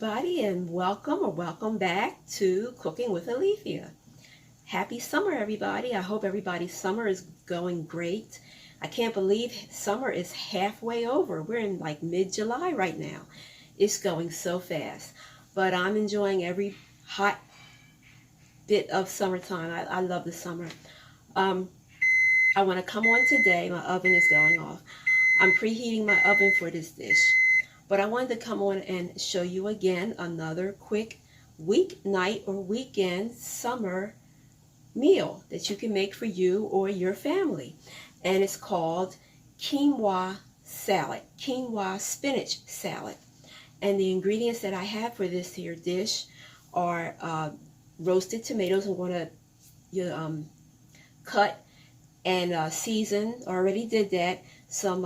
everybody, and welcome back to Cooking with Alethea. Happy summer, everybody. I hope everybody's summer is going great. I can't believe summer is halfway over. We're in like mid-July right now. It's going so fast, but I'm enjoying every hot bit of summertime. I love the summer. I want to come on today. My oven is going off. I'm preheating my oven for this dish. But I wanted to come on and show you again another quick weeknight or weekend summer meal that you can make for you or your family. And it's called quinoa salad, quinoa spinach salad. And the ingredients that I have for this here dish are roasted tomatoes. I'm going to cut and season. Already did that. Some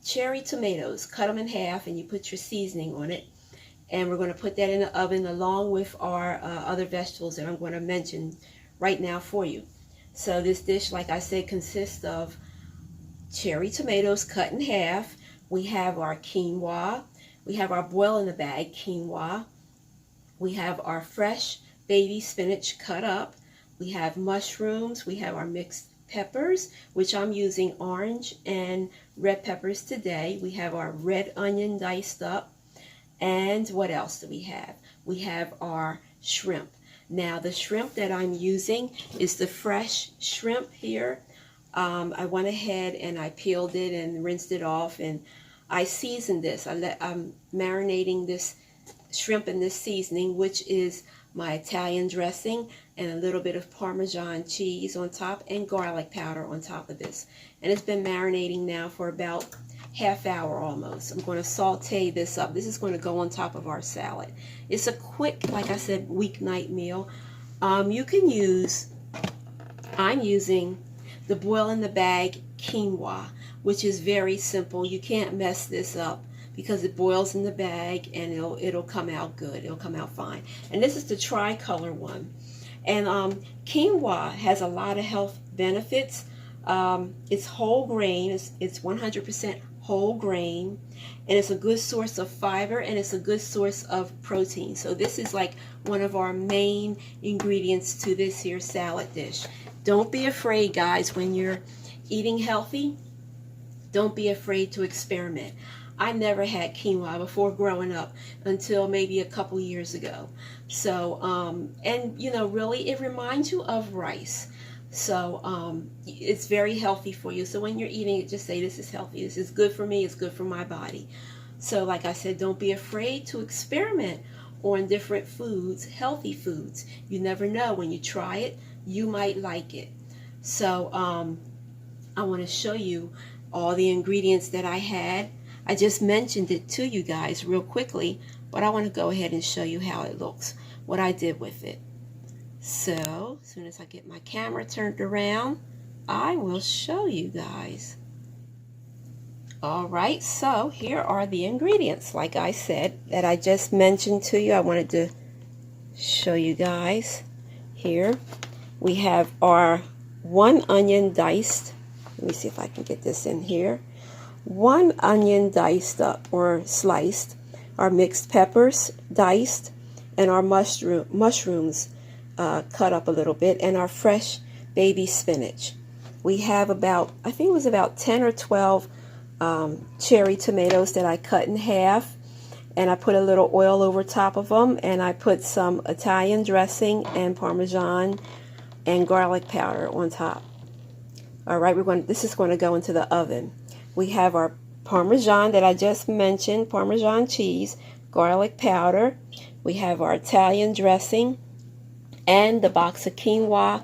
cherry tomatoes, cut them in half, and you put your seasoning on it. And we're going to put that in the oven along with our other vegetables that I'm going to mention right now for you. So this dish, like I said, consists of cherry tomatoes cut in half. We have our quinoa. We have our boil in the bag quinoa. We have our fresh baby spinach cut up. We have mushrooms. We have our mixed peppers, which I'm using orange and red peppers today. We have our red onion diced up. And what else do we have? We have our shrimp. Now the shrimp that I'm using is the fresh shrimp here. I went ahead and I peeled it and rinsed it off, and I seasoned this. I'm marinating this shrimp in this seasoning, which is my Italian dressing and a little bit of Parmesan cheese on top and garlic powder on top of this. And it's been marinating now for about half hour almost. I'm going to saute this up. This is going to go on top of our salad. It's a quick, like I said, weeknight meal. You can use, I'm using the boil in the bag quinoa, which is very simple. You can't mess this up because it boils in the bag and it'll come out good. It'll come out fine. And this is the tricolor one. And quinoa has a lot of health benefits. It's whole grain. It's 100% whole grain, and it's a good source of fiber, and it's a good source of protein. So this is like one of our main ingredients to this here salad dish. Don't be afraid, guys, when you're eating healthy. Don't be afraid to experiment. I never had quinoa before growing up until maybe a couple years ago. So, and you know, really it reminds you of rice. So it's very healthy for you. So when you're eating it, just say, this is healthy. This is good for me. It's good for my body. So like I said, don't be afraid to experiment on different foods, healthy foods. You never know. When you try it, you might like it. So I want to show you all the ingredients that I had. I just mentioned it to you guys real quickly, but I want to go ahead and show you how it looks, what I did with it. So as soon as I get my camera turned around, I will show you guys. All right, so here are the ingredients, like I said, that I just mentioned to you. I wanted to show you guys. Here we have our 1 onion diced. Let me see if I can get this in here. 1 onion diced up or sliced, our mixed peppers diced, and our mushrooms cut up a little bit, and our fresh baby spinach. We have about, I think it was about 10 or 12 cherry tomatoes that I cut in half, and I put a little oil over top of them, and I put some Italian dressing and Parmesan and garlic powder on top. All right, this is going to go into the oven. We have our Parmesan that I just mentioned, Parmesan cheese, garlic powder. We have our Italian dressing, and the box of quinoa.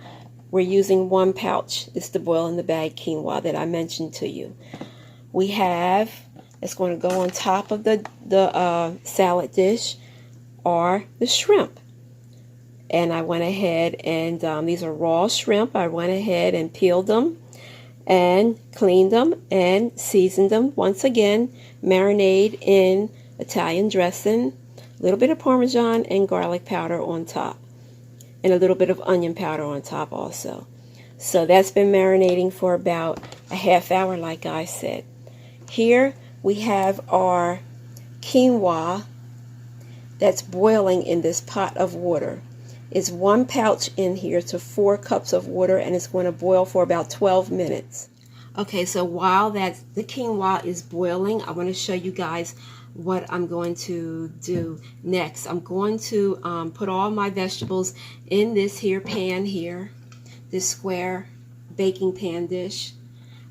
We're using 1 pouch. It's the boil in the bag quinoa that I mentioned to you. We have, it's going to go on top of the salad dish, are the shrimp. And I went ahead and these are raw shrimp. I went ahead and peeled them and cleaned them and seasoned them. Once again, marinade in Italian dressing, a little bit of Parmesan and garlic powder on top, and a little bit of onion powder on top also. So that's been marinating for about a half hour, like I said. Here we have our quinoa that's boiling in this pot of water. It's 1 pouch in here to 4 cups of water, and it's going to boil for about 12 minutes. Okay, so while the quinoa is boiling, I want to show you guys what I'm going to do next. I'm going to put all my vegetables in this here pan here, this square baking pan dish,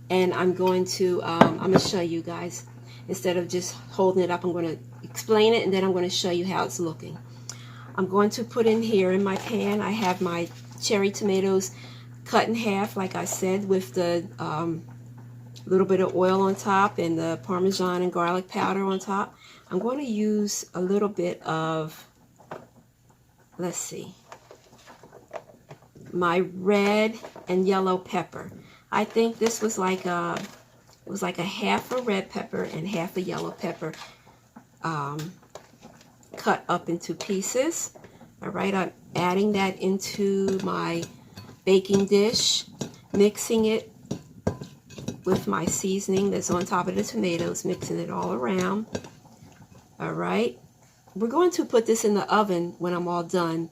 and I'm going to show you guys. Instead of just holding it up, I'm going to explain it, and then I'm going to show you how it's looking. I'm going to put in here in my pan, I have my cherry tomatoes cut in half, like I said, with the little bit of oil on top and the Parmesan and garlic powder on top. I'm going to use a little bit of, let's see, my red and yellow pepper. I think this was like a half a red pepper and half a yellow pepper cut up into pieces. All right, I'm adding that into my baking dish, mixing it with my seasoning that's on top of the tomatoes, mixing it all around. All right, we're going to put this in the oven when I'm all done,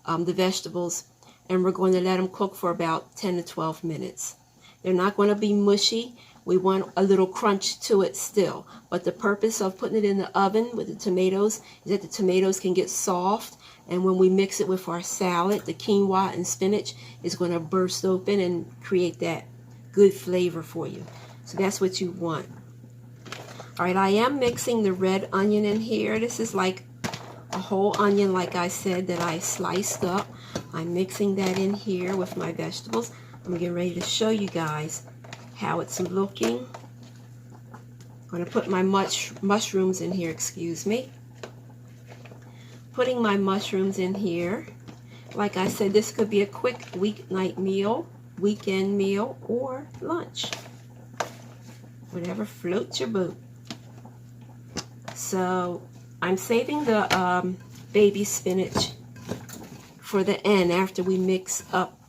the vegetables, and we're going to let them cook for about 10 to 12 minutes. They're not going to be mushy. We want a little crunch to it still, but the purpose of putting it in the oven with the tomatoes is that the tomatoes can get soft, and when we mix it with our salad, the quinoa and spinach is going to burst open and create that good flavor for you. So that's what you want. All right, I am mixing the red onion in here. This is like a whole onion, like I said, that I sliced up. I'm mixing that in here with my vegetables. I'm getting ready to show you guys how it's looking. I'm going to put my mushrooms in here, excuse me. Putting my mushrooms in here. Like I said, this could be a quick weeknight meal, weekend meal, or lunch. Whatever floats your boat. So I'm saving the baby spinach for the end. After we mix up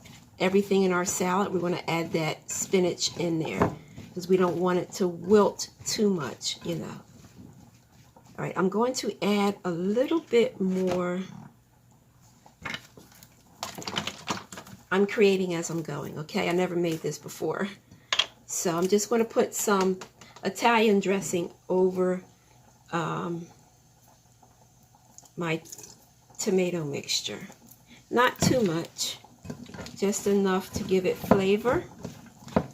everything in our salad, we're going to add that spinach in there because we don't want it to wilt too much, you know. All right, I'm going to add a little bit more. I'm creating as I'm going, okay? I never made this before. So I'm just going to put some Italian dressing over my tomato mixture. Not too much, just enough to give it flavor.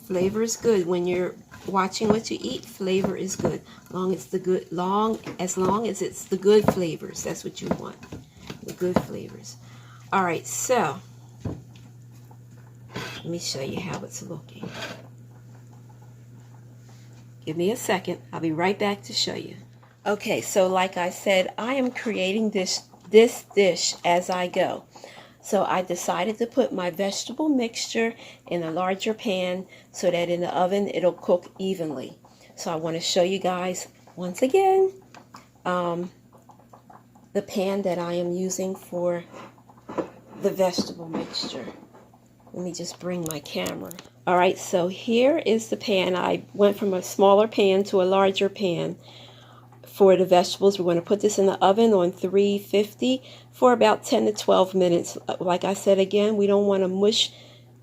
Flavor is good when you're watching what you eat. Flavor is good, as long as it's the good flavors. That's what you want, the good flavors. All right, so let me show you how it's looking. Give me a second. I'll be right back to show you. Okay, so like I said, I am creating this dish as I go. So I decided to put my vegetable mixture in a larger pan so that in the oven it'll cook evenly. So I want to show you guys once again the pan that I am using for the vegetable mixture. Let me just bring my camera. All right, so here is the pan. I went from a smaller pan to a larger pan for the vegetables. We're going to put this in the oven on 350 for about 10 to 12 minutes. Like I said again, we don't want to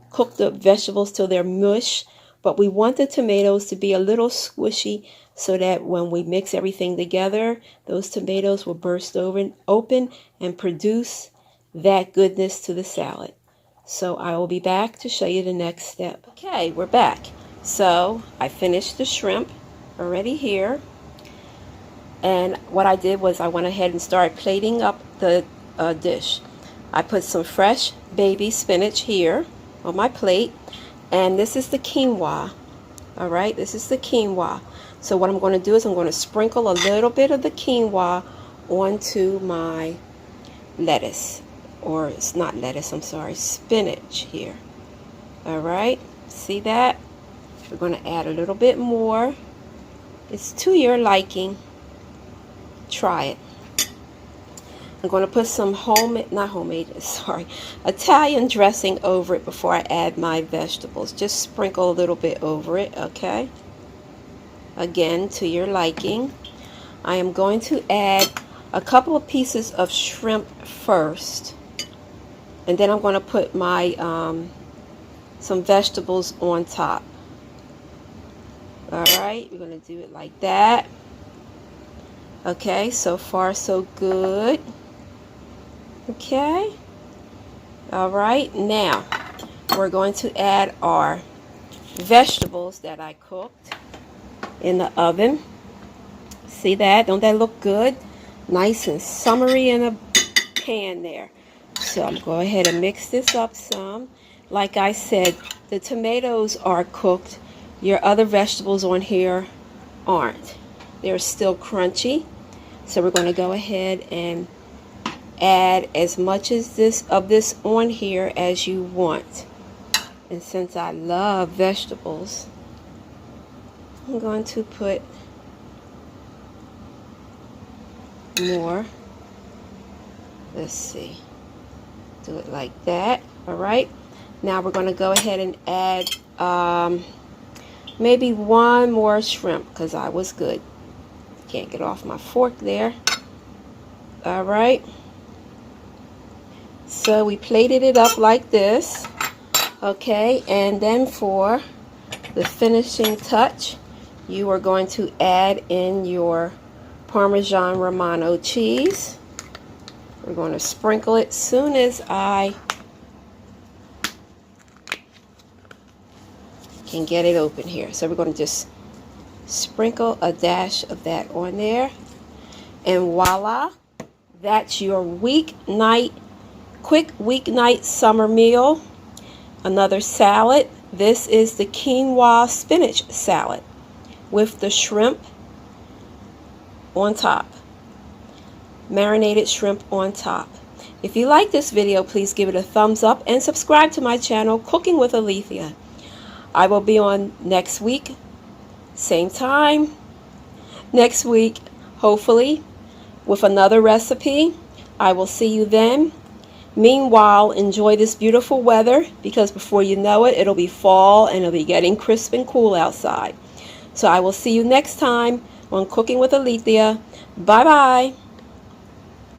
cook the vegetables till they're mush, but we want the tomatoes to be a little squishy so that when we mix everything together, those tomatoes will burst open and produce that goodness to the salad. So I will be back to show you the next step. Okay, we're back. So I finished the shrimp already here. And what I did was I went ahead and started plating up the dish. I put some fresh baby spinach here on my plate. And this is the quinoa. All right, this is the quinoa. So what I'm going to do is I'm going to sprinkle a little bit of the quinoa onto my lettuce. Or it's not lettuce, I'm sorry, spinach here. All right, see that? We're going to add a little bit more. It's to your liking. Try it. I'm going to put some Italian dressing over it before I add my vegetables. Just sprinkle a little bit over it, okay? Again, to your liking. I am going to add a couple of pieces of shrimp first, and then I'm going to put my some vegetables on top. Alright, we're going to do it like that. Okay, so far so good. Okay. Alright, now we're going to add our vegetables that I cooked in the oven. See that? Don't that look good? Nice and summery in a pan there. So I'm going to go ahead and mix this up some. Like I said, the tomatoes are cooked. Your other vegetables on here aren't. They're still crunchy. So we're going to go ahead and add as much as this on here as you want. And since I love vegetables, I'm going to put more. Let's see. Do it like that. Alright. Now we're going to go ahead and add maybe one more shrimp, because I was good. Can't get off my fork there. Alright. So we plated it up like this. Okay, and then for the finishing touch, you are going to add in your Parmesan Romano cheese. We're going to sprinkle it soon as I can get it open here. So we're going to just sprinkle a dash of that on there, and voila, that's your quick weeknight summer meal. Another salad. This is the quinoa spinach salad with the shrimp on top, marinated shrimp on top. If you like this video, please give it a thumbs up and subscribe to my channel, Cooking with Alethea. I will be on next week, same time next week, hopefully, with another recipe. I will see you then. Meanwhile, enjoy this beautiful weather, because before you know it, it'll be fall and it'll be getting crisp and cool outside. So I will see you next time on Cooking with Alethea. Bye-bye.